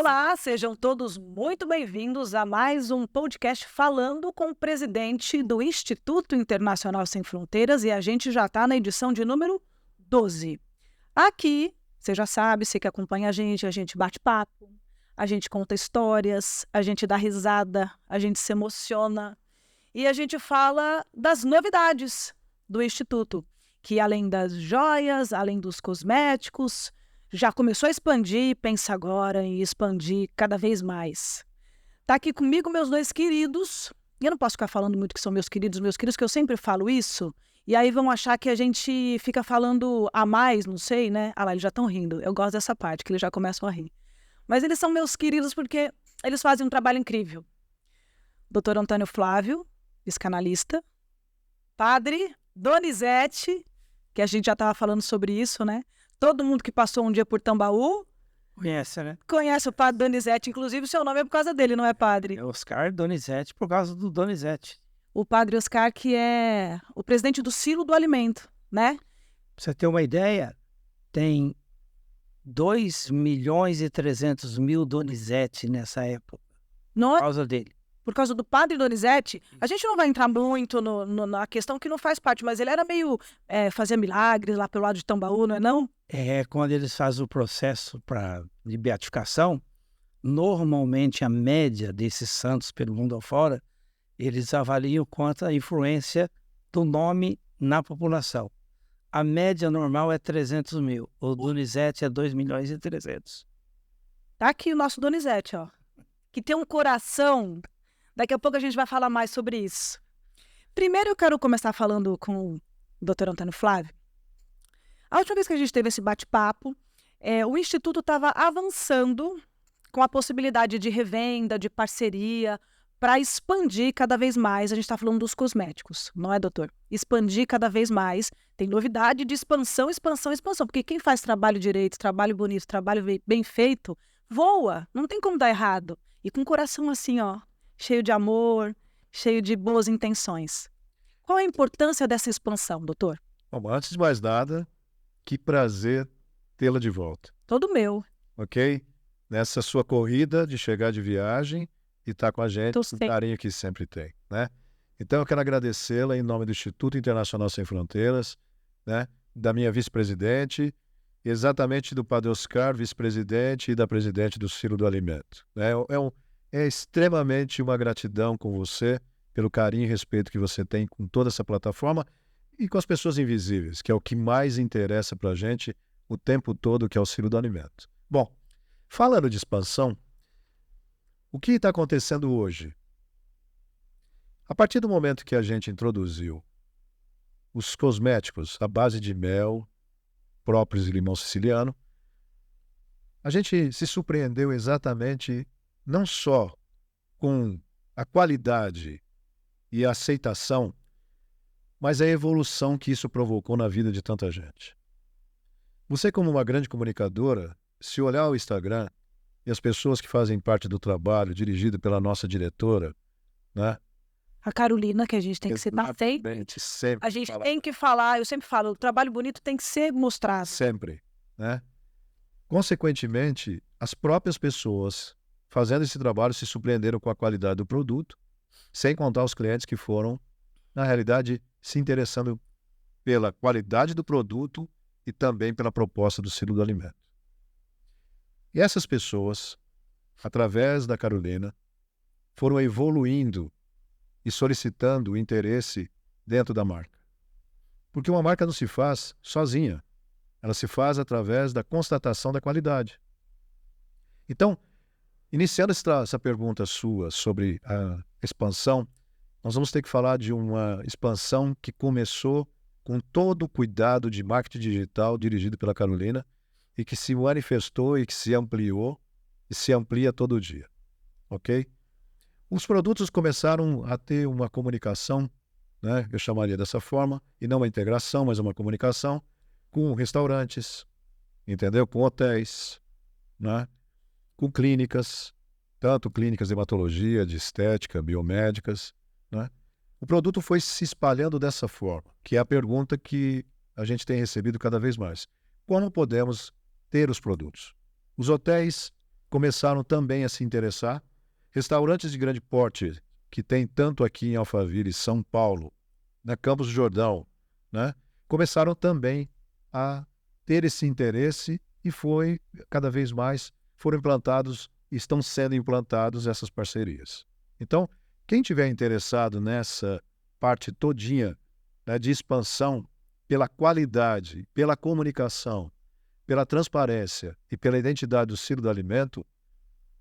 Olá, sejam todos muito bem-vindos a mais um podcast falando com o presidente do Instituto Internacional Sem Fronteiras e a gente já está na edição de número 12. Aqui, você já sabe, você que acompanha a gente bate papo, a gente conta histórias, a gente dá risada, a gente se emociona e a gente fala das novidades do Instituto, que além das joias, além dos cosméticos, já começou a expandir e pensa agora em expandir cada vez mais. Tá aqui comigo meus dois queridos. Eu não posso ficar falando muito que são meus queridos, que eu sempre falo isso. E aí vão achar que a gente fica falando a mais, não sei, né? Ah lá, eles já estão rindo. Eu gosto dessa parte, que eles já começam a rir. Mas eles são meus queridos porque eles fazem um trabalho incrível. Dr. Antônio Flávio, psicanalista. Padre Donizete, que a gente já estava falando sobre isso, né? Todo mundo que passou um dia por Tambaú Conhece, né? conhece o Padre Donizete. Inclusive, o seu nome é por causa dele, não é, Padre? É Oscar Donizete por causa do Donizete. O Padre Oscar, que é o presidente do Silo do Alimento, né? Pra você ter uma ideia, tem 2.300.000 Donizete nessa época, Não por é? causa dele. Por causa do Padre Donizete, a gente não vai entrar muito na questão que não faz parte, mas ele era meio... fazia milagres lá pelo lado de Tambaú, não é não? É, quando eles fazem o processo de beatificação, normalmente a média desses santos pelo mundo afora, eles avaliam quanto a influência do nome na população. A média normal é 300 mil, o Donizete é 2.300.000. Tá aqui o nosso Donizete, ó. Que tem um coração. Daqui a pouco a gente vai falar mais sobre isso. Primeiro eu quero começar falando com o Dr. Antônio Flávio. A última vez que a gente teve esse bate-papo, o Instituto estava avançando com a possibilidade de revenda, de parceria, para expandir cada vez mais. A gente está falando dos cosméticos, não é, doutor? Expandir cada vez mais. Tem novidade de expansão, expansão, expansão. Porque quem faz trabalho direito, trabalho bonito, trabalho bem feito, voa. Não tem como dar errado. E com o coração assim, ó, cheio de amor, cheio de boas intenções. Qual a importância dessa expansão, doutor? Bom, antes de mais nada, que prazer tê-la de volta, Todo meu. ok? Nessa sua corrida de chegar de viagem e estar com a gente, Tô o sempre. carinho que sempre tem, né? Então, eu quero agradecê-la em nome do Instituto Internacional Sem Fronteiras, né? Da minha vice-presidente, exatamente do Padre Oscar, vice-presidente, e da presidente do Silo do Alimento, né? É extremamente uma gratidão com você, pelo carinho e respeito que você tem com toda essa plataforma e com as pessoas invisíveis, que é o que mais interessa para a gente o tempo todo, que é o Silo do Alimento. Bom, falando de expansão, o que está acontecendo hoje? A partir do momento que a gente introduziu os cosméticos à base de mel, próprios de limão siciliano, a gente se surpreendeu exatamente não só com a qualidade e a aceitação, mas a evolução que isso provocou na vida de tanta gente. Você, como uma grande comunicadora, se olhar o Instagram e as pessoas que fazem parte do trabalho dirigido pela nossa diretora, né? A Carolina, que a gente tem que citar sempre. Exatamente, sempre A gente fala- tem que falar, eu sempre falo, o trabalho bonito tem que ser mostrado. sempre, né? Consequentemente, as próprias pessoas fazendo esse trabalho se surpreenderam com a qualidade do produto, sem contar os clientes que foram, na realidade, se interessando pela qualidade do produto e também pela proposta do Silo do Alimento. E essas pessoas, através da Carolina, foram evoluindo e solicitando o interesse dentro da marca. Porque uma marca não se faz sozinha, ela se faz através da constatação da qualidade. Então, iniciando essa pergunta sua sobre a expansão, nós vamos ter que falar de uma expansão que começou com todo o cuidado de marketing digital dirigido pela Carolina e que se manifestou e que se ampliou e se amplia todo dia, ok? Os produtos começaram a ter uma comunicação, né, eu chamaria dessa forma, e não uma integração, mas uma comunicação com restaurantes, entendeu? Com hotéis, né? Com clínicas, tanto clínicas de hematologia, de estética, biomédicas, né? O produto foi se espalhando dessa forma, que é a pergunta que a gente tem recebido cada vez mais. Como podemos ter os produtos? Os hotéis começaram também a se interessar. Restaurantes de grande porte, que tem tanto aqui em Alphaville, São Paulo, na Campos do Jordão, né, começaram também a ter esse interesse e cada vez mais, foram implantados, estão sendo implantados essas parcerias. Então, quem tiver interessado nessa parte todinha, né, de expansão pela qualidade, pela comunicação, pela transparência e pela identidade do ciclo do alimento,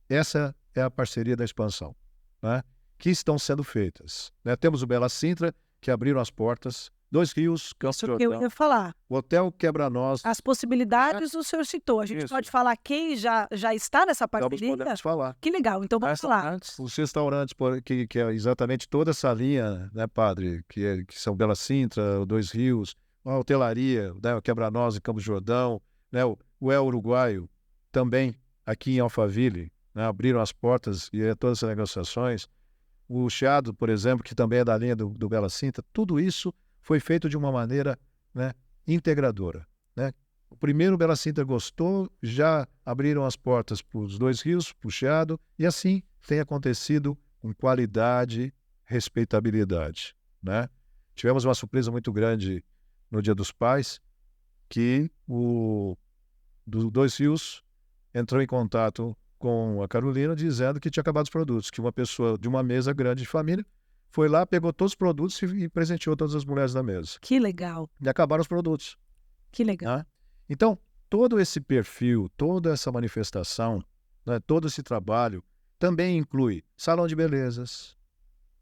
essa é a parceria da expansão, né, que estão sendo feitas. Né? Temos o Bela Sintra, que abriram as portas, Dois Rios, Campos do Isso que eu Jordão, ia falar. o Hotel Quebra-Nós. As possibilidades o senhor citou. A gente Isso. pode falar quem já está nessa parceria? Podemos falar. Que legal, então vamos falar. Os restaurantes, que é exatamente toda essa linha, né, padre, que são Bela Sintra, o Dois Rios, a hotelaria, né, o Quebra-Nós em Campos do Jordão, né, o El Uruguaio, também aqui em Alphaville, né, abriram as portas e todas essas negociações. O Chiado, por exemplo, que também é da linha do Bela Sintra, tudo isso foi feito de uma maneira, né, integradora. Né? O primeiro Bela Sintra gostou, já abriram as portas para os Dois Rios, para o Chiado, e assim tem acontecido com qualidade, respeitabilidade. Né? Tivemos uma surpresa muito grande no Dia dos Pais, que o do Dois Rios entrou em contato com a Carolina dizendo que tinha acabado os produtos, que uma pessoa de uma mesa grande de família foi lá, pegou todos os produtos e presenteou todas as mulheres da mesa. Que legal. E acabaram os produtos. Que legal. Né? Então, todo esse perfil, toda essa manifestação, né, todo esse trabalho também inclui salão de belezas,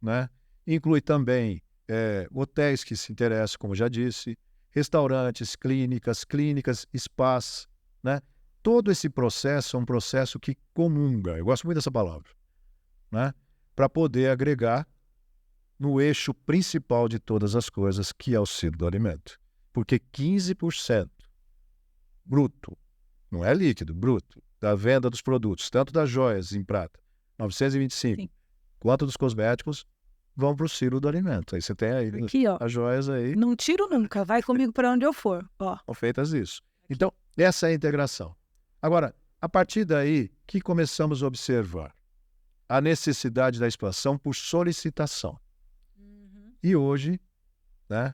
né? Inclui também hotéis que se interessam, como já disse, restaurantes, clínicas, spas, né? Todo esse processo é um processo que comunga, eu gosto muito dessa palavra, né? Para poder agregar no eixo principal de todas as coisas, que é o ciclo do alimento. Porque 15% bruto, não é líquido, bruto, da venda dos produtos, tanto das joias em prata, 925, Sim. quanto dos cosméticos, vão para o ciclo do alimento. Aí você tem aí Aqui, ó. as joias aí, Não tiro nunca, vai comigo para onde eu for. Ó. são feitas isso. Então, essa é a integração. Agora, a partir daí, que começamos a observar? A necessidade da expansão por solicitação. E hoje, né,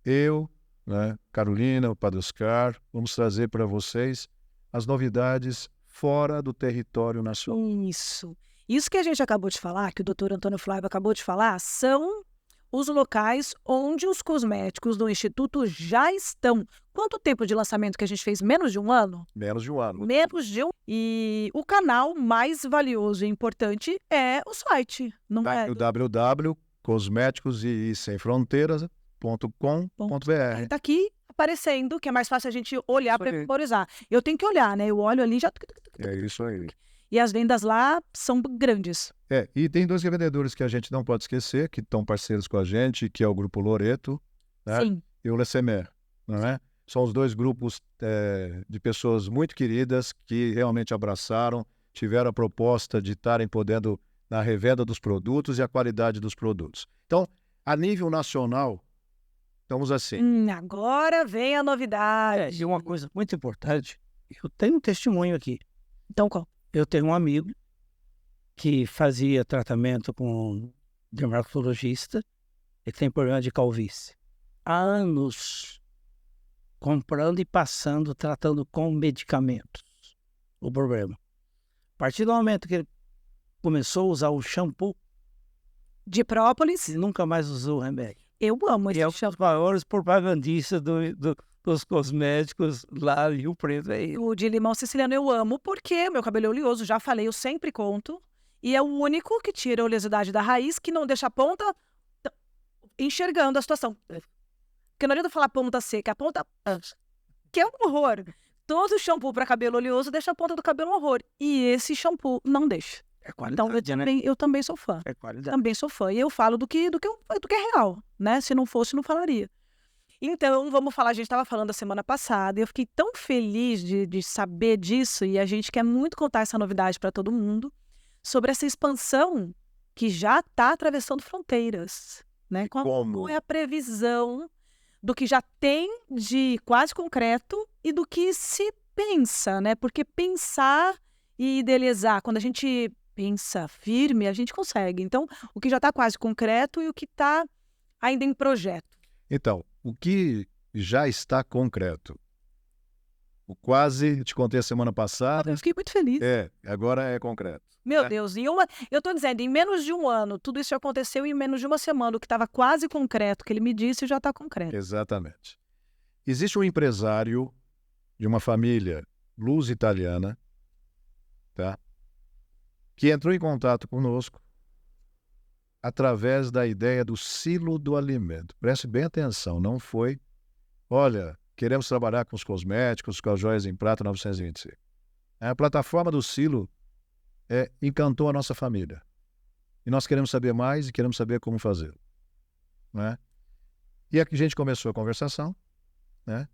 eu, né, Carolina, o Padre Oscar, vamos trazer para vocês as novidades fora do território nacional. Isso. Isso que a gente acabou de falar, que o doutor Antônio Flávio acabou de falar, são os locais onde os cosméticos do Instituto já estão. Quanto tempo de lançamento que a gente fez? Menos de um ano? Menos de um ano. Menos de um. E o canal mais valioso e importante é o site, não é? www.cosméticosefronteiras.com.br. Está aqui aparecendo, que é mais fácil a gente olhar para memorizar. Eu tenho que olhar, né? Eu olho ali e já... É isso aí. E as vendas lá são grandes. E tem dois revendedores que a gente não pode esquecer, que estão parceiros com a gente, que é o Grupo Loreto, né, Sim. e o Lesemer, não é? São os dois grupos de pessoas muito queridas que realmente abraçaram, tiveram a proposta de estarem podendo na revenda dos produtos e a qualidade dos produtos. Então, a nível nacional, estamos assim. Agora vem a novidade. E uma coisa muito importante, eu tenho um testemunho aqui. Então, qual? Eu tenho um amigo que fazia tratamento com um dermatologista e tem problema de calvície. Há anos comprando e passando, tratando com medicamentos o problema. A partir do momento que ele começou a usar o shampoo, de própolis, nunca mais usou o remédio. Eu amo E esse é um dos maiores propagandistas dos cosméticos lá em Rio Preto. O de limão siciliano eu amo porque meu cabelo é oleoso, já falei, eu sempre conto. E é o único que tira a oleosidade da raiz, que não deixa a ponta enxergando a situação. Porque não adianta falar ponta seca, a ponta... que é um horror. Todo shampoo para cabelo oleoso deixa a ponta do cabelo um horror. E esse shampoo não deixa. É qualidade, Então eu também sou fã. É qualidade. Também sou fã. E eu falo do que é real, né? Se não fosse, não falaria. Então, vamos falar, a gente estava falando a semana passada, e eu fiquei tão feliz de saber disso, e a gente quer muito contar essa novidade para todo mundo, sobre essa expansão que já está atravessando fronteiras, né? Qual é a previsão do que já tem de quase concreto e do que se pensa, né? Porque pensar e idealizar. Quando a gente pensa firme, a gente consegue. Então, o que já está quase concreto e o que está ainda em projeto. Então, o que já está concreto? O quase, eu te contei a semana passada. Eu fiquei muito feliz. Agora é concreto. Meu Deus, eu estou dizendo, em menos de um ano, tudo isso aconteceu em menos de uma semana. O que estava quase concreto, que ele me disse, já está concreto. Exatamente. Existe um empresário de uma família luso-italiana, tá? Que entrou em contato conosco através da ideia do silo do alimento. Preste bem atenção, não foi, olha, queremos trabalhar com os cosméticos, com as joias em prata 925. A plataforma do silo encantou a nossa família. E nós queremos saber mais e queremos saber como fazê-lo. Né? E aqui a gente começou a conversação, né?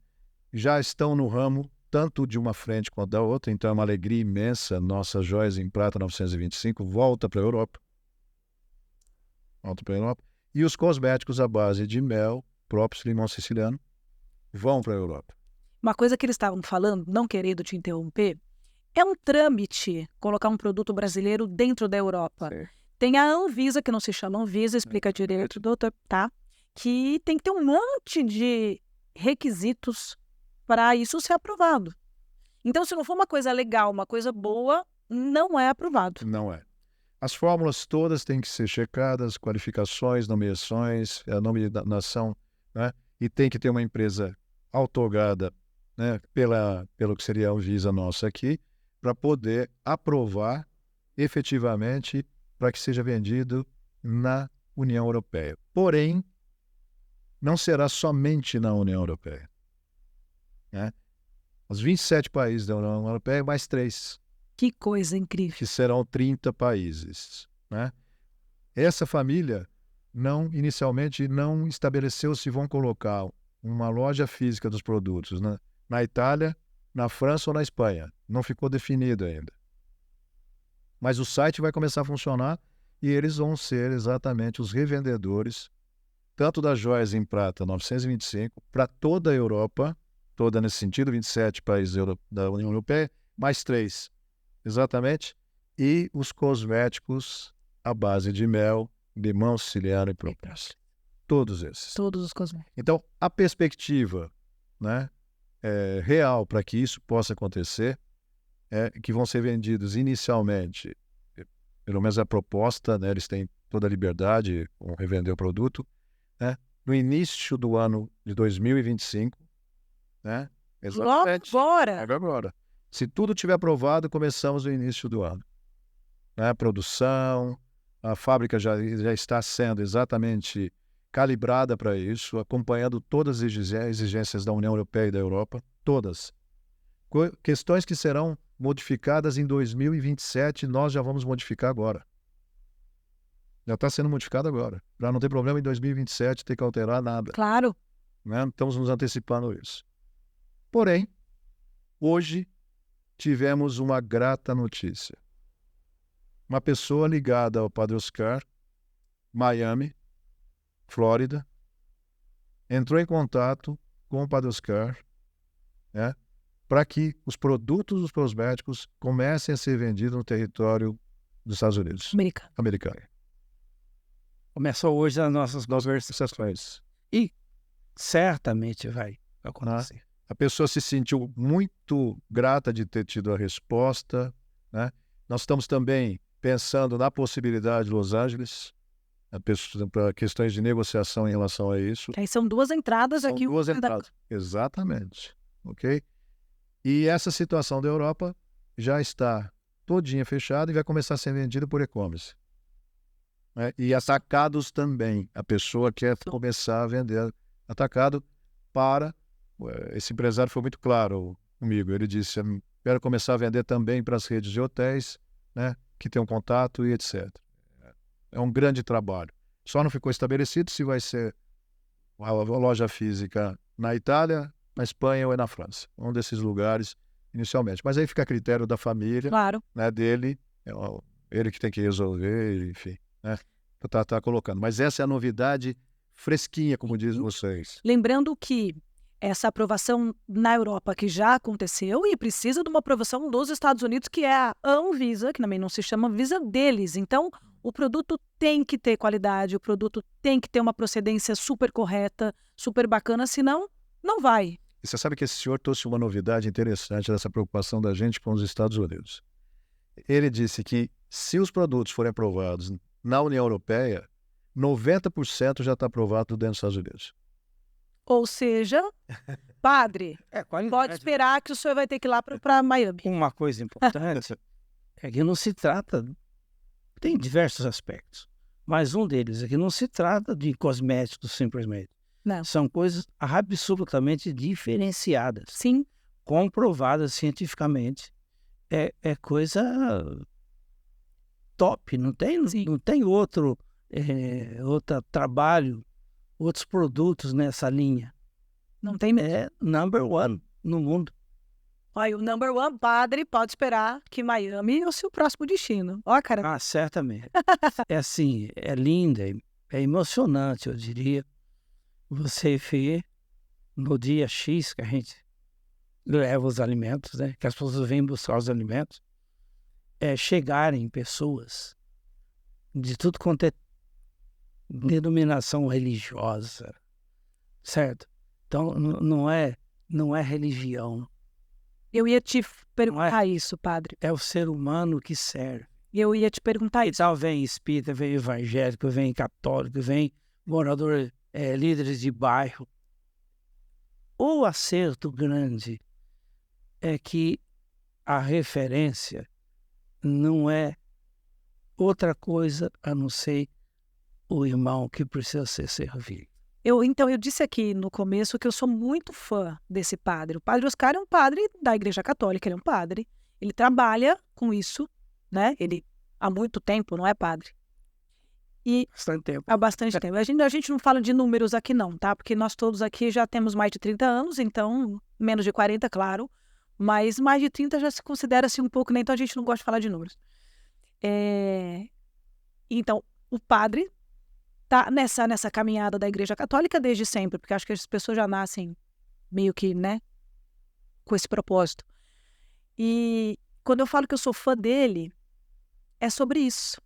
Já estão no ramo tanto de uma frente quanto da outra, então é uma alegria imensa. Nossas joias em prata 925 volta para a Europa. E os cosméticos à base de mel, próprios limão siciliano, vão para a Europa. Uma coisa que eles estavam falando, não querendo te interromper, é um trâmite colocar um produto brasileiro dentro da Europa. Sim. Tem a Anvisa, que não se chama Anvisa, explica direito, doutor, tá? Que tem que ter um monte de requisitos para isso ser aprovado. Então, se não for uma coisa legal, uma coisa boa, não é aprovado. Não é. As fórmulas todas têm que ser checadas, qualificações, nomeações, nome da nação, né? E tem que ter uma empresa autogada, né, pelo que seria a Anvisa nossa aqui, para poder aprovar efetivamente para que seja vendido na União Europeia. Porém, não será somente na União Europeia. Né? Os 27 países da União Europeia, mais 3. Que coisa incrível. Que serão 30 países. Né? Essa família inicialmente não estabeleceu se vão colocar uma loja física dos produtos na Itália, na França ou na Espanha. Não ficou definido ainda. Mas o site vai começar a funcionar e eles vão ser exatamente os revendedores, tanto das joias em prata 925, para toda a Europa, toda nesse sentido, 27 países da União Europeia, mais 3, exatamente, e os cosméticos à base de mel, limão siciliano e própolis. Todos esses. Todos os cosméticos. Então, a perspectiva, né, real para que isso possa acontecer é que vão ser vendidos inicialmente, pelo menos a proposta, né, eles têm toda a liberdade com revender o produto, né, no início do ano de 2025, né? Exatamente. Logo agora. Se tudo estiver aprovado, começamos no início do ano. Né? Produção, a fábrica já está sendo exatamente calibrada para isso, acompanhando todas as exigências da União Europeia e da Europa, todas. Questões que serão modificadas em 2027, nós já vamos modificar agora. Já está sendo modificado agora, para não ter problema em 2027 ter que alterar nada. Claro. Né? Estamos nos antecipando isso. Porém, hoje tivemos uma grata notícia. Uma pessoa ligada ao Padre Oscar, Miami, Flórida, entrou em contato com o Padre Oscar, né, para que os produtos dos cosméticos comecem a ser vendidos no território dos Estados Unidos. Americano. Começou hoje as nossas conversações. E certamente vai acontecer. A pessoa se sentiu muito grata de ter tido a resposta. Né? Nós estamos também pensando na possibilidade de Los Angeles, para questões de negociação em relação a isso. Aí são duas entradas são aqui. Duas entradas. Exatamente. Ok? E essa situação da Europa já está todinha fechada e vai começar a ser vendida por e-commerce. Né? E atacados também. A pessoa quer começar a vender atacado para... Esse empresário foi muito claro comigo. Ele disse, quero começar a vender também para as redes de hotéis, né, que tem um contato e etc. É um grande trabalho. Só não ficou estabelecido se vai ser uma loja física na Itália, na Espanha ou na França. Um desses lugares inicialmente. Mas aí fica a critério da família, claro, né, dele, ele que tem que resolver, enfim, né, tá colocando. Mas essa é a novidade fresquinha, como dizem vocês. Lembrando que essa aprovação na Europa que já aconteceu e precisa de uma aprovação dos Estados Unidos, que é a Anvisa, que também não se chama Visa deles. Então, o produto tem que ter qualidade, o produto tem que ter uma procedência super correta, super bacana, senão não vai. E você sabe que esse senhor trouxe uma novidade interessante dessa preocupação da gente com os Estados Unidos. Ele disse que se os produtos forem aprovados na União Europeia, 90% já está aprovado dentro dos Estados Unidos. Ou seja, padre, pode esperar que o senhor vai ter que ir lá para Miami. Uma coisa importante é que não se trata, tem diversos aspectos, mas um deles é que não se trata de cosméticos simplesmente. Não. São coisas absolutamente diferenciadas, Sim, comprovadas cientificamente. É coisa top, não tem outro trabalho, outros produtos nessa linha. não tem mesmo. É number one no mundo. Olha, o number one, padre, pode esperar que Miami é o seu próximo destino. Ó, cara. Ah, certamente. É assim, é linda, é emocionante, eu diria. Você vê no dia X que a gente leva os alimentos, né? Que as pessoas vêm buscar os alimentos, chegarem pessoas de tudo quanto é denominação religiosa, certo? Então, não é religião. Eu ia te perguntar isso, padre. É o ser humano que serve. Eu ia te perguntar isso. Então, vem espírita, vem evangélico, vem católico, vem morador, líderes de bairro. O acerto grande é que a referência não é outra coisa a não ser o irmão que precisa ser servido. Então, eu disse aqui no começo que eu sou muito fã desse padre. O padre Oscar é um padre da Igreja Católica, ele é um padre. Ele trabalha com isso, né? Ele há muito tempo, não é, padre? Bastante tempo. Há bastante tempo. A gente não fala de números aqui não, tá? Porque nós todos aqui já temos mais de 30 anos, então, menos de 40, claro. Mas mais de 30 já se considera assim um pouco, né? Então a gente não gosta de falar de números. Então, o padre tá nessa caminhada da Igreja Católica desde sempre, porque acho que as pessoas já nascem meio que, né, com esse propósito. E quando eu falo que eu sou fã dele, é sobre isso.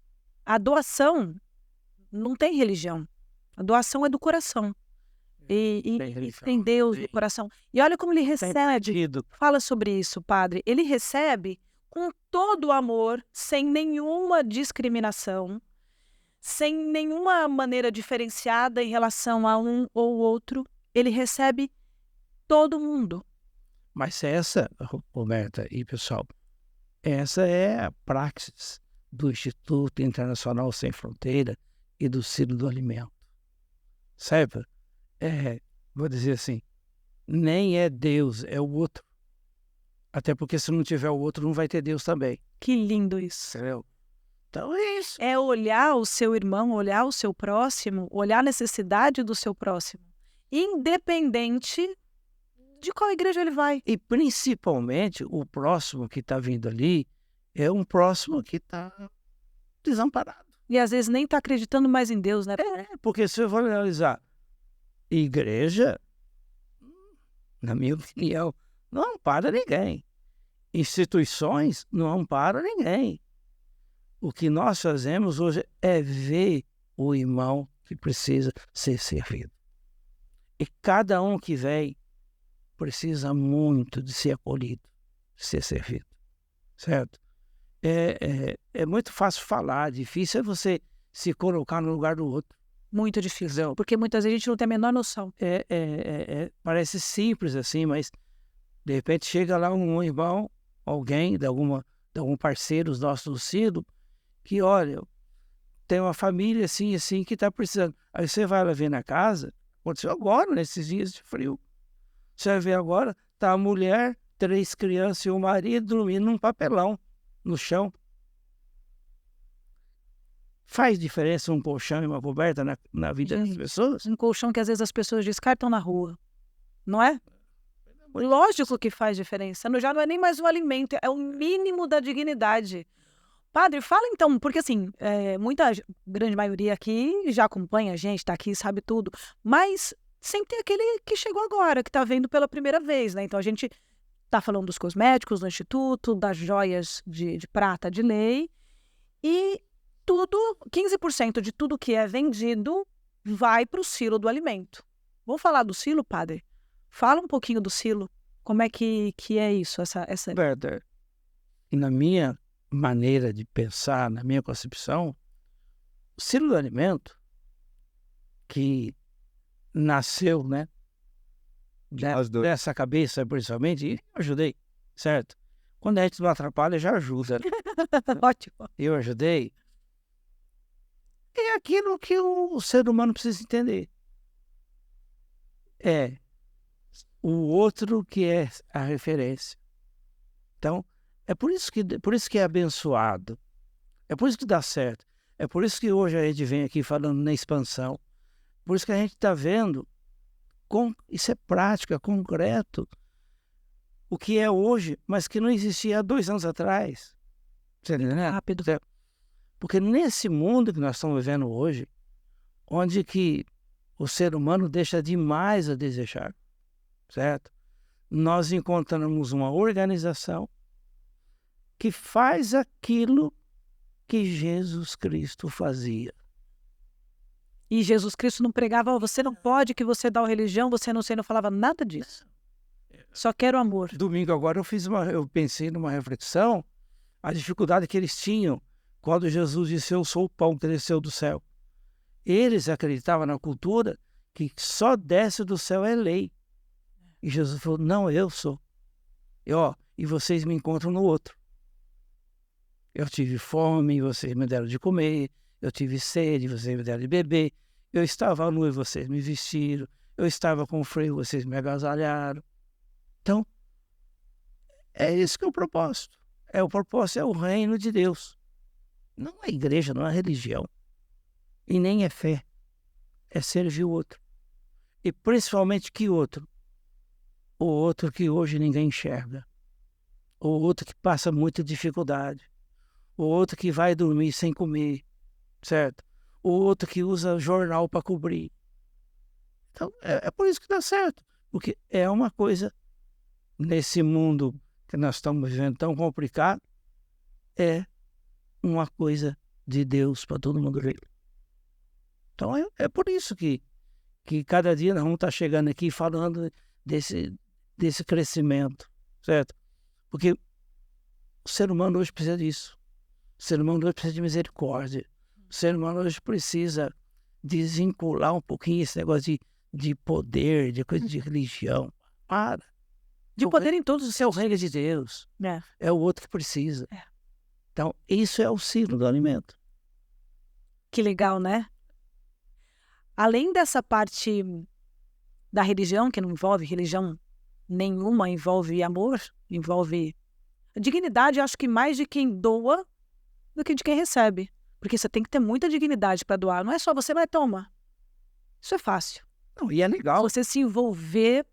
A doação não tem religião. A doação é do coração. E tem Deus no coração. E olha como ele recebe. Fala sobre isso, padre. Ele recebe com todo o amor, sem nenhuma discriminação, sem nenhuma maneira diferenciada em relação a um ou outro. Ele recebe todo mundo. Mas essa, Roberta e pessoal, essa é a praxis do Instituto Internacional Sem Fronteira e do Ciro do Alimento. Sabe? Vou dizer assim, nem é Deus, é o outro. Até porque se não tiver o outro, não vai ter Deus também. Que lindo isso. Entendeu? Então é isso. É olhar o seu irmão, olhar o seu próximo, olhar a necessidade do seu próximo. Independente de qual igreja ele vai. E principalmente o próximo que está vindo ali é um próximo que está desamparado. E às vezes nem está acreditando mais em Deus, né? Porque se eu for analisar, igreja, na minha opinião, não ampara ninguém. Instituições não amparam ninguém. O que nós fazemos hoje é ver o irmão que precisa ser servido. E cada um que vem precisa muito de ser acolhido, de ser servido. Certo? É muito fácil falar, difícil é você se colocar no lugar do outro. Muito difícil, porque muitas vezes a gente não tem a menor noção. Parece simples assim, mas de repente chega lá um irmão, alguém de algum parceiro nosso do Ciro, que olha, tem uma família assim, assim, que está precisando. Aí você vai lá ver na casa, aconteceu agora, nesses dias de frio. Você vai ver agora, tá a mulher, 3 crianças e o marido dormindo num papelão no chão. Faz diferença um colchão e uma coberta na vida das pessoas? Um colchão que às vezes as pessoas descartam na rua, não é? Lógico que faz diferença. Já não é nem mais um alimento, é o mínimo da dignidade. Padre, fala então, porque assim, grande maioria aqui já acompanha a gente, está aqui, sabe tudo. Mas sempre tem aquele que chegou agora, que está vendo pela primeira vez, né? Então a gente está falando dos cosméticos do Instituto, das joias de prata de lei, e 15% de tudo que é vendido vai para o silo do alimento. Vamos falar do silo, padre? Fala um pouquinho do silo. Como é que é isso? Werther, e na minha maneira de pensar, na minha concepção, o silo do alimento, que nasceu, né, dessa cabeça, principalmente, e eu ajudei, certo? Quando a gente não atrapalha, já ajuda. Ótimo. Eu ajudei. É aquilo que o ser humano precisa entender. É o outro que é a referência. Então, é por isso que é abençoado. É por isso que dá certo. É por isso que hoje a gente vem aqui falando na expansão. Por isso que a gente está vendo, isso é prática, concreto, o que é hoje, mas que não existia há 2 anos atrás. Você entendeu? Rápido. Porque nesse mundo que nós estamos vivendo hoje, onde que o ser humano deixa demais a desejar, certo? Nós encontramos uma organização que faz aquilo que Jesus Cristo fazia. E Jesus Cristo não pregava, você não pode, que você dá religião, você não sei, não falava nada disso. Só quero amor. Domingo agora eu pensei numa reflexão, a dificuldade que eles tinham quando Jesus disse, eu sou o pão que desceu do céu. Eles acreditavam na cultura que só desce do céu é lei. E Jesus falou, não, eu sou. E vocês me encontram no outro. Eu tive fome, vocês me deram de comer. Eu tive sede, vocês me deram de beber. Eu estava nu e vocês me vestiram. Eu estava com frio, vocês me agasalharam. Então, é esse que é o propósito. O propósito é o reino de Deus. Não é igreja, não é religião. E nem é fé. É servir o outro. E principalmente que outro? O outro que hoje ninguém enxerga. O outro que passa muita dificuldade. O outro que vai dormir sem comer. Certo? O outro que usa jornal para cobrir. Então, é por isso que dá certo. Porque é uma coisa, nesse mundo que nós estamos vivendo tão complicado, é uma coisa de Deus para todo mundo ver. Então, é por isso que cada dia nós vamos estar chegando aqui falando desse crescimento, certo? Porque o ser humano hoje precisa disso. O ser humano hoje precisa de misericórdia. O ser humano hoje precisa desvincular um pouquinho esse negócio de poder, de coisa de religião. Para. De poder em todos os seus reino de Deus. É o outro que precisa. Então, isso é o silo do alimento. Que legal, né? Além dessa parte da religião, que não envolve religião nenhuma, envolve amor, envolve a dignidade, acho que mais de quem doa do que de quem recebe. Porque você tem que ter muita dignidade para doar. Não é só você vai tomar. Isso é fácil. Não, e é legal. Você se envolver.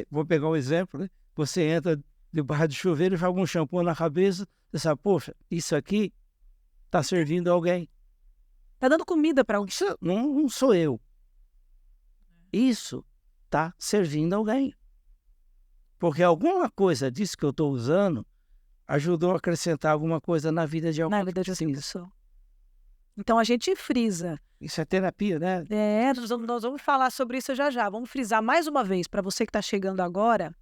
Vou pegar um exemplo, né? Você entra debaixo do chuveiro e joga um shampoo na cabeça, você sabe, poxa, isso aqui está servindo alguém. Está dando comida para alguém. Isso não sou eu. Isso está servindo alguém. Porque alguma coisa disso que eu estou usando ajudou a acrescentar alguma coisa na vida de alguém. Na vida de outra pessoa. Então a gente frisa. Isso é terapia, né? Nós vamos falar sobre isso já já. Vamos frisar mais uma vez, para você que está chegando agora,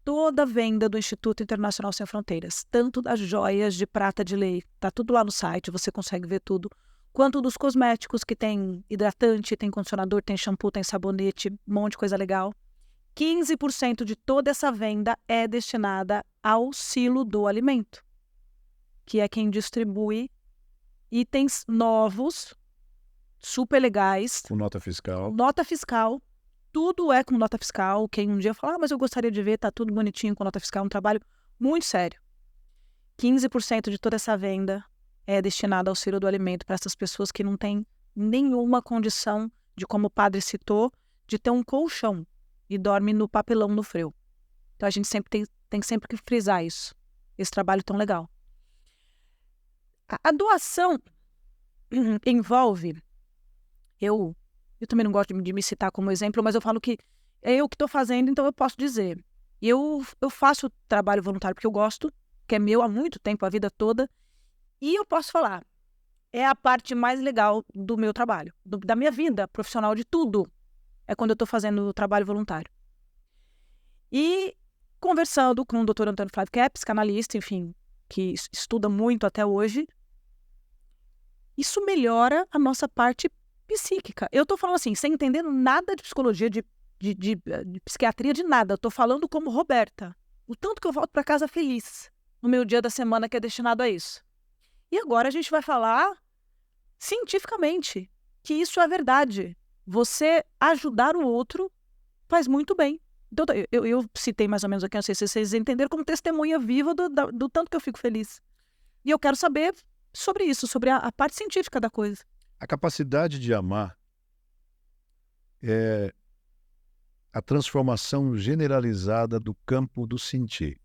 toda a venda do Instituto Internacional Sem Fronteiras, tanto das joias de prata de lei, tá tudo lá no site, você consegue ver tudo, quanto dos cosméticos, que tem hidratante, tem condicionador, tem shampoo, tem sabonete, um monte de coisa legal. 15% de toda essa venda é destinada ao silo do alimento, que é quem distribui itens novos, super legais. Com nota fiscal. Nota fiscal. Tudo é com nota fiscal. Quem um dia fala, mas eu gostaria de ver, tá tudo bonitinho com nota fiscal, um trabalho muito sério. 15% de toda essa venda é destinada ao silo do alimento para essas pessoas que não têm nenhuma condição de, como o padre citou, de ter um colchão e dorme no papelão no frio. Então a gente sempre tem sempre que frisar isso. Esse trabalho tão legal. A doação envolve, eu Eu também não gosto de me citar como exemplo, mas eu falo que é eu que estou fazendo, então eu posso dizer. Eu faço trabalho voluntário porque eu gosto, que é meu há muito tempo, a vida toda, e eu posso falar, é a parte mais legal do meu trabalho, da minha vida profissional, de tudo, é quando eu estou fazendo trabalho voluntário. E conversando com o Dr. Antônio Flávio que é psicanalista, enfim, que estuda muito até hoje, isso melhora a nossa parte psíquica. Eu estou falando assim, sem entender nada de psicologia, de psiquiatria, de nada. Eu estou falando como Roberta. O tanto que eu volto para casa feliz no meu dia da semana que é destinado a isso. E agora a gente vai falar cientificamente que isso é verdade. Você ajudar o outro faz muito bem. Então, eu citei mais ou menos aqui, não sei se vocês entenderam, como testemunha viva do tanto que eu fico feliz. E eu quero saber sobre isso, sobre a parte científica da coisa. A capacidade de amar é a transformação generalizada do campo do sentir.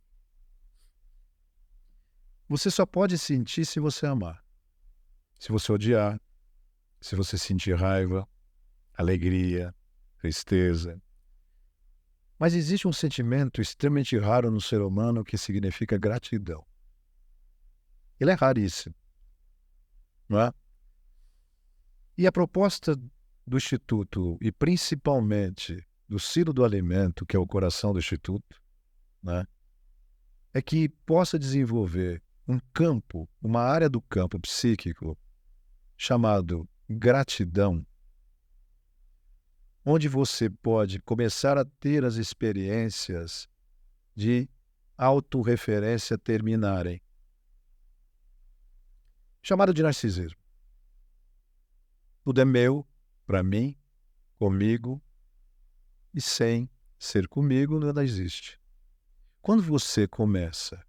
Você só pode sentir se você amar. Se você odiar, se você sentir raiva, alegria, tristeza. Mas existe um sentimento extremamente raro no ser humano que significa gratidão. Ele é raríssimo, não é? E a proposta do Instituto, e principalmente do Ciro do Alimento, que é o coração do Instituto, né, é que possa desenvolver um campo, uma área do campo psíquico chamado gratidão, onde você pode começar a ter as experiências de autorreferência terminarem. Chamado de narcisismo. Tudo é meu, para mim, comigo, e sem ser comigo nada existe. Quando você começa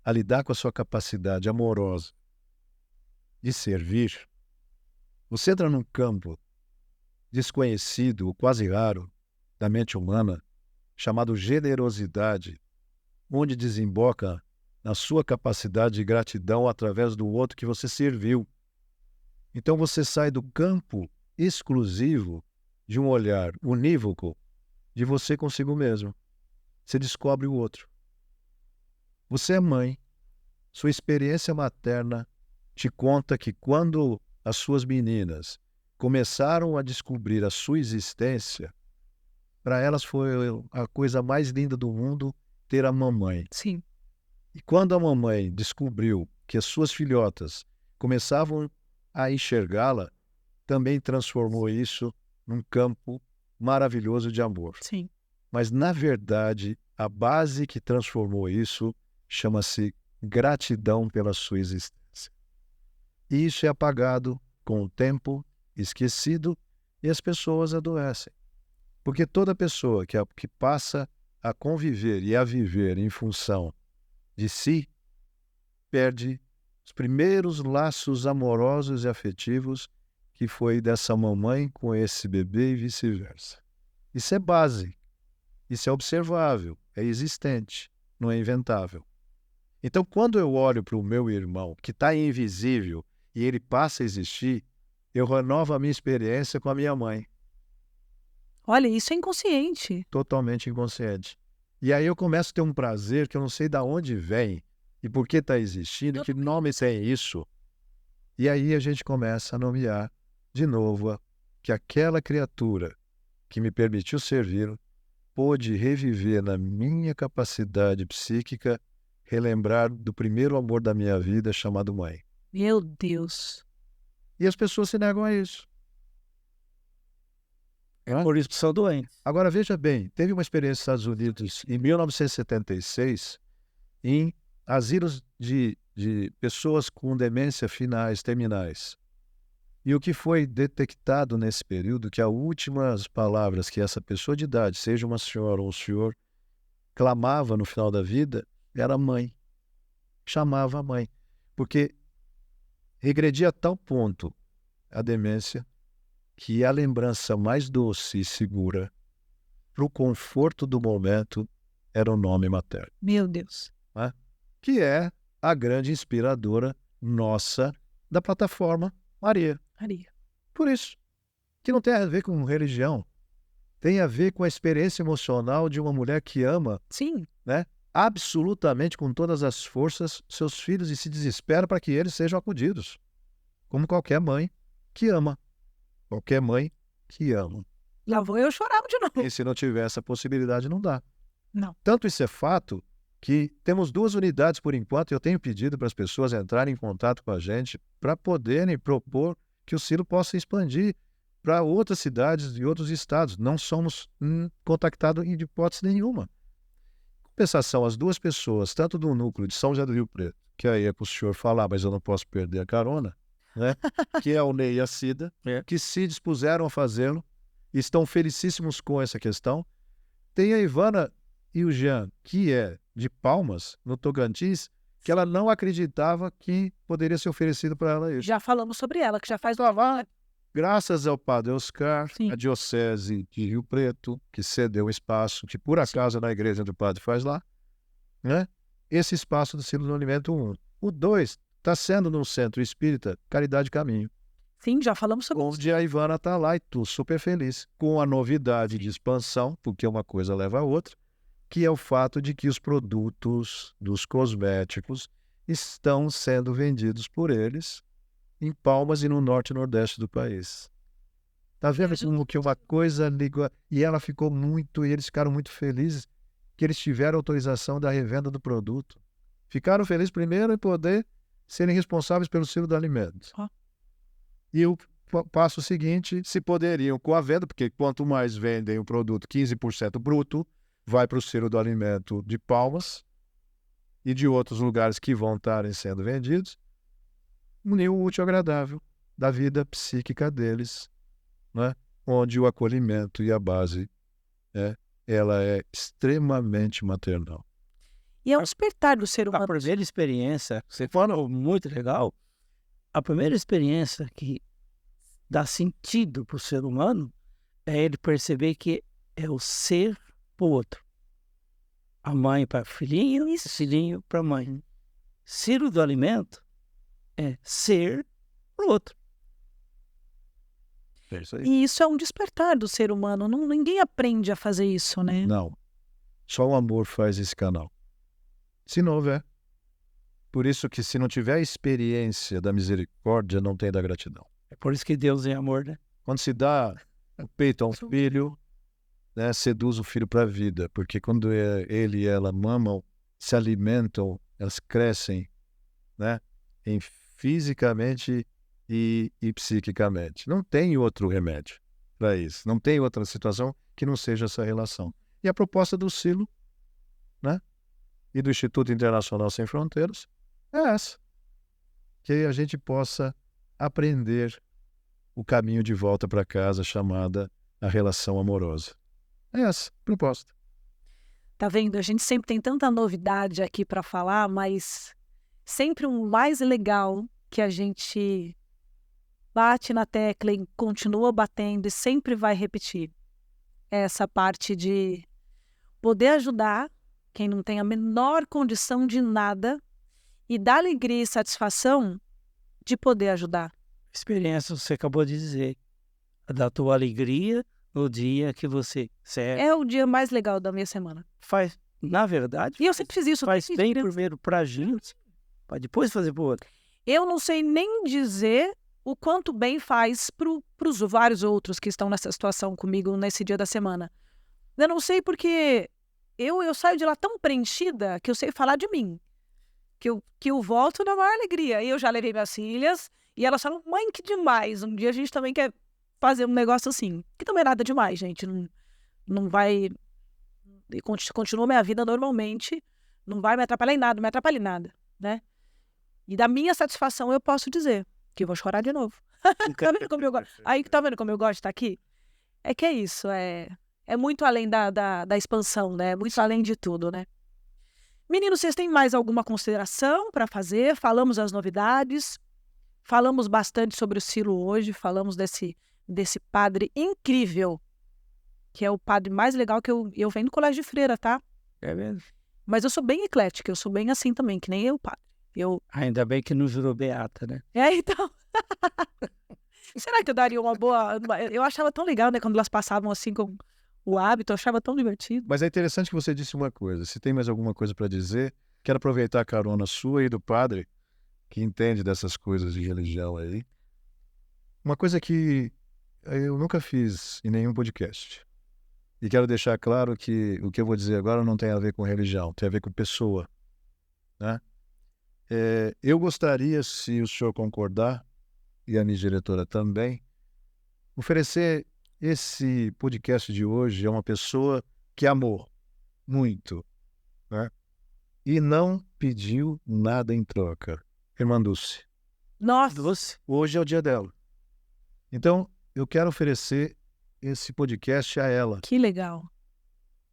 a lidar com a sua capacidade amorosa de servir, você entra num campo desconhecido, ou quase raro, da mente humana, chamado generosidade, onde desemboca na sua capacidade de gratidão através do outro que você serviu. Então você sai do campo exclusivo de um olhar unívoco de você consigo mesmo. Você descobre o outro. Você é mãe. Sua experiência materna te conta que quando as suas meninas começaram a descobrir a sua existência, para elas foi a coisa mais linda do mundo ter a mamãe. Sim. E quando a mamãe descobriu que as suas filhotas começavam a enxergá-la, também transformou isso num campo maravilhoso de amor. Sim. Mas, na verdade, a base que transformou isso chama-se gratidão pela sua existência. E isso é apagado com o tempo, esquecido, e as pessoas adoecem. Porque toda pessoa que passa a conviver e a viver em função de si, perde os primeiros laços amorosos e afetivos que foi dessa mamãe com esse bebê e vice-versa. Isso é base, isso é observável, é existente, não é inventável. Então, quando eu olho para o meu irmão, que está invisível, e ele passa a existir, eu renovo a minha experiência com a minha mãe. Olha, isso é inconsciente. Totalmente inconsciente. E aí eu começo a ter um prazer que eu não sei de onde vem e por que está existindo, que nome tem isso. E aí a gente começa a nomear de novo que aquela criatura que me permitiu servir pôde reviver na minha capacidade psíquica, relembrar do primeiro amor da minha vida chamado mãe. Meu Deus. E as pessoas se negam a isso. Por isso que são doentes. Agora, veja bem, teve uma experiência nos Estados Unidos em 1976 em asilos de pessoas com demência terminais. E o que foi detectado nesse período, que as últimas palavras que essa pessoa de idade, seja uma senhora ou um senhor, clamava no final da vida, era mãe. Chamava a mãe. Porque regredia a tal ponto a demência que a lembrança mais doce e segura para o conforto do momento era o nome materno. Meu Deus. Né? Que é a grande inspiradora nossa da plataforma Maria. Maria. Por isso. que não tem a ver com religião. Tem a ver com a experiência emocional de uma mulher que ama, Sim. né, absolutamente com todas as forças seus filhos e se desespera para que eles sejam acudidos. Como qualquer mãe que ama. Qualquer mãe que ama. Lá vou eu chorar de novo. E se não tiver essa possibilidade, não dá. Não. Tanto isso é fato que temos 2 unidades por enquanto e eu tenho pedido para as pessoas entrarem em contato com a gente para poderem propor que o Silo possa expandir para outras cidades e outros estados. Não somos contactados em hipótese nenhuma. Em compensação, as 2 pessoas, tanto do núcleo de São José do Rio Preto, que aí é para o senhor falar, mas eu não posso perder a carona, né? Que é o Ney e a Cida, que se dispuseram a fazê-lo, estão felicíssimos com essa questão. Tem a Ivana e o Jean, que é de Palmas, no Tocantins, que ela não acreditava que poderia ser oferecido para ela isso. Já falamos sobre ela, que já faz... Graças ao Padre Oscar, Sim. a Diocese de Rio Preto, que cedeu espaço, que por acaso na igreja do Padre faz lá, né? Esse espaço do Silo do Alimento 1. O 2 está sendo no Centro Espírita Caridade Caminho, Sim, já falamos sobre isso. onde a Ivana está lá e estou super feliz, com a novidade de expansão, porque uma coisa leva a outra, que é o fato de que os produtos dos cosméticos estão sendo vendidos por eles em Palmas e no norte e nordeste do país. Tá vendo como que uma coisa ligou? E ela ficou muito, e eles ficaram muito felizes que eles tiveram autorização da revenda do produto. Ficaram felizes primeiro em poder serem responsáveis pelo Silo do Alimento. Ó. E o passo seguinte, se poderiam com a venda, porque quanto mais vendem o produto, 15% bruto, vai para o Silo do Alimento de Palmas e de outros lugares que vão estarem sendo vendidos, unir o útil ao agradável da vida psíquica deles, né? Onde o acolhimento e a base, ela é extremamente maternal. E é um despertar do ser A humano. primeira experiência, você falou muito legal, a primeira experiência que dá sentido para o ser humano é ele perceber que é o ser para o outro. A mãe para o filhinho e o filhinho para a mãe. Silo do Alimento é ser para o outro. É isso aí. E isso é um despertar do ser humano. Ninguém aprende a fazer isso, né? Não. Só o amor faz esse canal. Se não houver. Por isso que se não tiver a experiência da misericórdia, não tem da gratidão. É por isso que Deus é amor, né? Quando se dá o peito a um filho, né, seduz o filho para a vida. Porque quando ele e ela mamam, se alimentam, elas crescem, né, fisicamente e psiquicamente. Não tem outro remédio para isso. Não tem outra situação que não seja essa relação. E a proposta do Silo, né, e do Instituto Internacional Sem Fronteiras é essa. Que a gente possa aprender o caminho de volta para casa chamada a relação amorosa. É essa a proposta. Tá vendo? A gente sempre tem tanta novidade aqui para falar, mas sempre o mais legal que a gente bate na tecla e continua batendo e sempre vai repetir. É essa parte de poder ajudar quem não tem a menor condição de nada e dar alegria e satisfação de poder ajudar. Experiência, você acabou de dizer, da tua alegria no dia que você É o dia mais legal da minha semana. faz, na verdade, E eu sempre fiz isso. faz desde bem criança. primeiro pra gente, para depois fazer pro outro. Eu não sei nem dizer o quanto bem faz pros vários outros que estão nessa situação comigo nesse dia da semana. Eu não sei porque eu saio de lá tão preenchida que eu sei falar de mim. Que eu volto na maior alegria. E eu já levei minhas filhas e elas falam, mãe, que demais. Um dia a gente também quer fazer um negócio assim. Que também é nada demais, gente. Não vai... E continua minha vida normalmente. Não vai me atrapalhar em nada, não me atrapalha em nada, né? E da minha satisfação eu posso dizer que eu vou chorar de novo. Tá vendo como eu gosto? Aí, tá vendo como eu gosto de estar aqui? É que é isso, é muito além da expansão, né? Muito além de tudo, né? Meninos, vocês têm mais alguma consideração para fazer? Falamos as novidades, falamos bastante sobre o Silo hoje, falamos desse padre incrível, que é o padre mais legal que eu venho do colégio de freira, tá? É mesmo? Mas eu sou bem eclética, eu sou bem assim também, que nem eu, padre. Ainda bem que não virou beata, né? Então. Será que eu daria uma boa... Eu achava tão legal, né? Quando elas passavam assim com o hábito, eu achava tão divertido. Mas é interessante que você disse uma coisa. Se tem mais alguma coisa para dizer, quero aproveitar a carona sua e do padre, que entende dessas coisas de religião aí. Uma coisa que eu nunca fiz em nenhum podcast. E quero deixar claro que o que eu vou dizer agora não tem a ver com religião, tem a ver com pessoa, né? Eu gostaria, se o senhor concordar, e a minha diretora também, oferecer esse podcast de hoje a uma pessoa que amou muito, né? E não pediu nada em troca. Irmã Dulce. Nossa! Doce. Hoje é o dia dela. Então, eu quero oferecer esse podcast a ela, Que legal.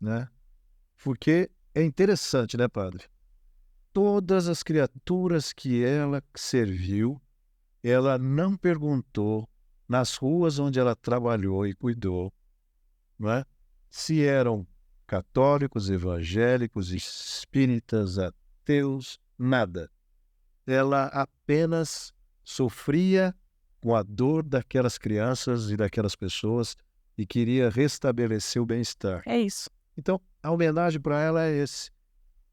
né? Porque é interessante, né, padre? Todas as criaturas que ela serviu, ela não perguntou nas ruas onde ela trabalhou e cuidou, não é? Se eram católicos, evangélicos, espíritas, ateus, nada. Ela apenas sofria com a dor daquelas crianças e daquelas pessoas e queria restabelecer o bem-estar. É isso. Então, a homenagem para ela é esse.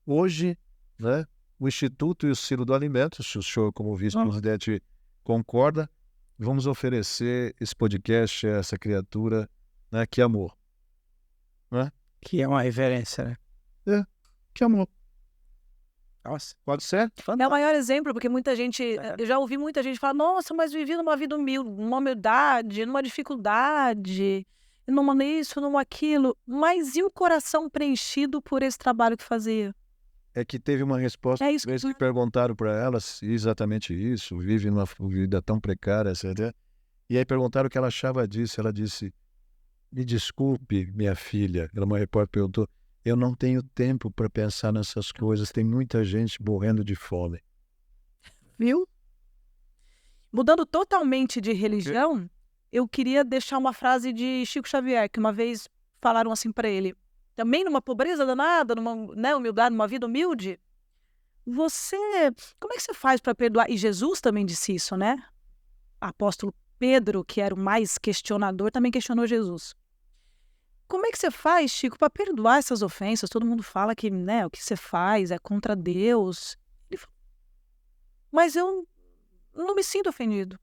Hoje, né, o Instituto e o Silo do Alimento, se o senhor, como vice-presidente, concorda, vamos oferecer esse podcast a essa criatura, né, que amou. Né? Que é uma reverência, né? Que amou. Nossa. Pode ser? É o maior exemplo, porque muita gente... Eu já ouvi muita gente falar, nossa, mas vivi numa vida humilde, numa humildade, numa dificuldade, numa isso, numa aquilo. Mas e o coração preenchido por esse trabalho que fazia? É que teve uma resposta, É isso vezes que perguntaram para ela exatamente isso, vive numa vida tão precária, etc. E aí perguntaram o que ela achava disso. Ela disse, me desculpe, minha filha. Uma repórter perguntou, eu não tenho tempo para pensar nessas coisas, tem muita gente morrendo de fome. Viu? Mudando totalmente de religião, eu queria deixar uma frase de Chico Xavier, que uma vez falaram assim para ele, também numa pobreza danada, numa, né, humildade, numa vida humilde, como é que você faz para perdoar? E Jesus também disse isso, né? Apóstolo Pedro, que era o mais questionador, também questionou Jesus. Como é que você faz, Chico, para perdoar essas ofensas? Todo mundo fala que, né, o que você faz é contra Deus. Ele falou, mas eu não me sinto ofendido.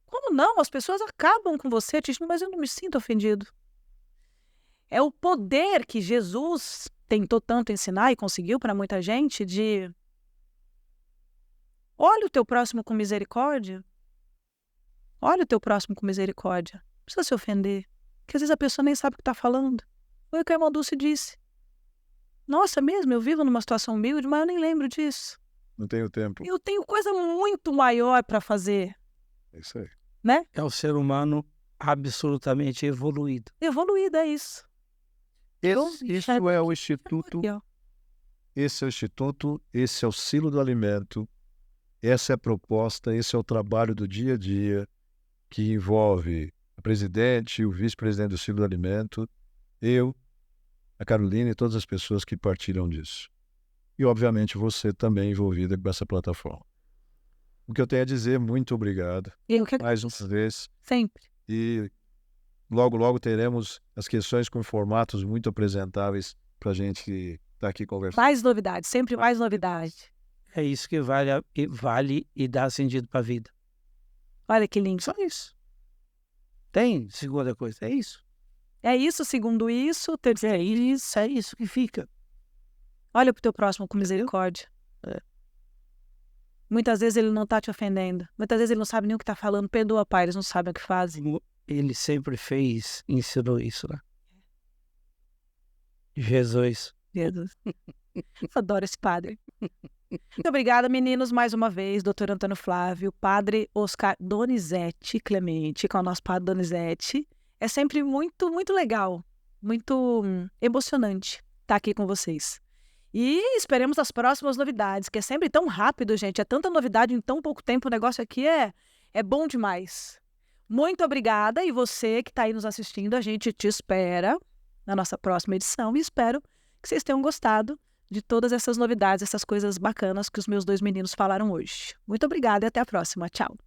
Como não? As pessoas acabam com você, mas eu não me sinto ofendido. É o poder que Jesus tentou tanto ensinar e conseguiu para muita gente de... Olha o teu próximo com misericórdia. Olha o teu próximo com misericórdia. Não precisa se ofender. Porque às vezes a pessoa nem sabe o que está falando. Foi o que a irmã Dulce disse. Nossa, mesmo, eu vivo numa situação humilde, mas eu nem lembro disso. Não tenho tempo. Eu tenho coisa muito maior para fazer. É isso aí. Né? É o ser humano absolutamente evoluído. Evoluído, é isso. Isso é o Instituto. Aqui, ó. Esse é o Instituto, esse é o Silo do Alimento, essa é a proposta, esse é o trabalho do dia a dia que envolve a presidente, o vice-presidente do Silo do Alimento, eu, a Carolina e todas as pessoas que partilham disso. E, obviamente, você também envolvida com essa plataforma. O que eu tenho a dizer, muito obrigado. Eu que Mais uma vez. Sempre. E logo, logo teremos as questões com formatos muito apresentáveis para a gente estar aqui conversando. Mais novidade, sempre mais novidade. É isso que vale e dá sentido para a vida. Olha que lindo. Só isso. Tem segunda coisa, é isso. É isso, segundo isso, terceiro É isso que fica. Olha pro teu próximo com misericórdia. Muitas vezes ele não tá te ofendendo. Muitas vezes ele não sabe nem o que tá falando. Perdoa, pai, eles não sabem o que fazem. Ele sempre ensinou isso, né? Jesus. Jesus. Adoro esse padre. Muito obrigada, meninos, mais uma vez, doutor Antônio Flávio, padre Oscar Donizete Clemente, com o nosso padre Donizete. É sempre muito, muito legal, muito emocionante estar aqui com vocês. E esperemos as próximas novidades, que é sempre tão rápido, gente. É tanta novidade em tão pouco tempo. O negócio aqui é bom demais. Muito obrigada. E você que está aí nos assistindo, a gente te espera na nossa próxima edição. E espero que vocês tenham gostado de todas essas novidades, essas coisas bacanas que os meus dois meninos falaram hoje. Muito obrigada e até a próxima. Tchau.